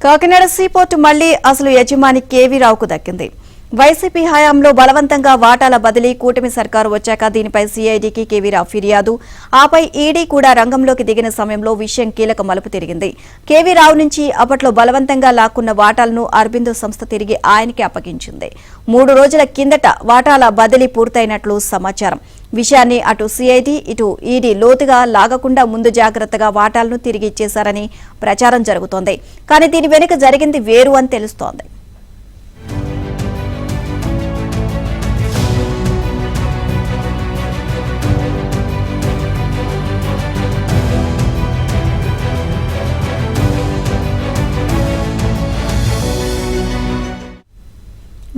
Kakinada seaport మళ్లీ అసలు యజమాని కేవీ రావుకు దక్కింది. వైసీపీ హయాంలో బలవంతంగా వాటాల బదిలీ కూటమి సర్కారు వచ్చాక దీనిపై సీఐడీకి కేవీ రావు ఫిర్యాదు. ఆపై ఈడీ కూడా రంగంలోకి దిగిన సమయంలో విషయం కీలక మలుపు తిరిగింది. కేవీ రావు నుంచి అప్పట్లో బలవంతంగా లాక్కున్న వాటాలను అరబిందో సంస్థ తిరిగి ఆయనకి అప్పగించింది. 3 రోజుల కిందట వాటాల బదిలీ పూర్తయినట్లు సమాచారం. విషయాన్ని అటు సీఐడీ ఇటు ఈడీ లోతుగా లాగకుండా ముందు జాగ్రత్తగా వాటాలను తిరిగి ఇచ్చేశారని ప్రచారం జరుగుతోంది. కానీ దీని వెనుక జరిగింది వేరు అని తెలుస్తోంది.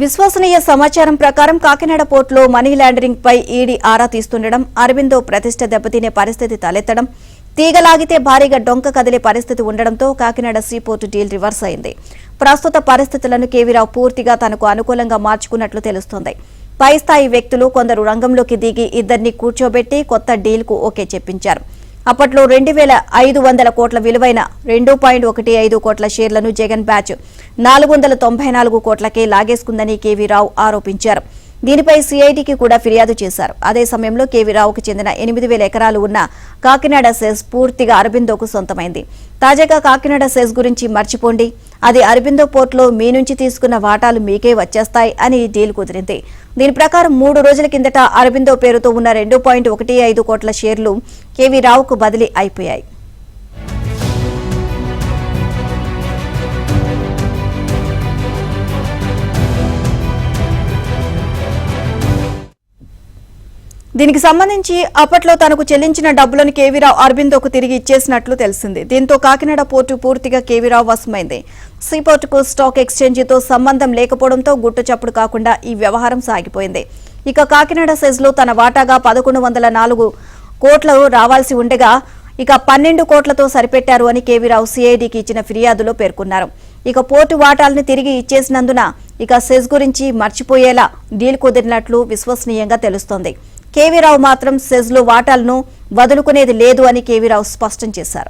విశ్వసనీయ సమాచారం ప్రకారం కాకినాడ పోర్టులో మనీ లాండరింగ్ పై ఈడీ ఆరా తీస్తుండడం, అరబిందో ప్రతిష్ట దెబ్బతినే పరిస్థితి తలెత్తడం, తీగలాగితే భారీగా డొంక కదిలే పరిస్థితి ఉండడంతో కాకినాడ సీపోర్టు డీల్ రివర్స్ అయింది. ప్రస్తుత పరిస్థితులను కేవీ రావు పూర్తిగా తనకు అనుకూలంగా మార్చుకున్నట్లు తెలుస్తోంది. పై స్థాయి వ్యక్తులు కొందరు రంగంలోకి దిగి ఇద్దరిని కూర్చోబెట్టి కొత్త డీల్కు ఓకే చెప్పించారు. అప్పట్లో 2,500 కోట్ల విలువైన 2.15 కోట్ల షేర్లను జగన్ బ్యాచ్ 494 కోట్లకే లాగేసుకుందని కేవీ రావు ఆరోపించారు. దీనిపై సీఐడీకి కూడా ఫిర్యాదు చేశారు. అదే సమయంలో కేవీ రావుకు చెందిన 8,000 ఎకరాలు ఉన్న కాకినాడ సెజ్ పూర్తిగా అరబిందోకు సొంతమైంది. తాజాగా కాకినాడ సెజ్ గురించి మర్చిపోండి, అది అరబిందో పోర్టులో మీ నుంచి తీసుకున్న వాటాలు మీకే వచ్చేస్తాయి అని డీల్ కుదిరింది. దీని ప్రకారం 3 రోజుల కిందట అరబిందో పేరుతో ఉన్న 2.15 కోట్ల షేర్లు కేవీ రావుకు బదిలీ అయిపోయాయి. దీనికి సంబంధించి అప్పట్లో తనకు చెల్లించిన డబ్బులను కేవీ రావు అరబిందోకు తిరిగి ఇచ్చేసినట్లు తెలిసింది. దీంతో కాకినాడ పోర్టు పూర్తిగా కేవీ రావు వశమైంది. సీపోర్టుకు స్టాక్ ఎక్స్చేంజితో సంబంధం లేకపోవడంతో గుట్టు చప్పుడు కాకుండా ఈ వ్యవహారం సాగిపోయింది. ఇక కాకినాడ సెజ్లో తన వాటాగా 1,104 కోట్లు రావాల్సి ఉండగా ఇక 12 కోట్లతో సరిపెట్టారు అని కేవీ రావు సీఐడీకి ఇచ్చిన ఫిర్యాదులో పేర్కొన్నారు. ఇక పోర్టు వాటాలను తిరిగి ఇచ్చేసినందున ఇక సెజ్ గురించి మర్చిపోయేలా డీల్ కుదిరినట్లు విశ్వసనీయంగా తెలుస్తోంది. కేవీ రావు మాత్రం సెజ్లో వాటాలను వదులుకునేది లేదు అని కేవీ రావు స్పష్టం చేశారు.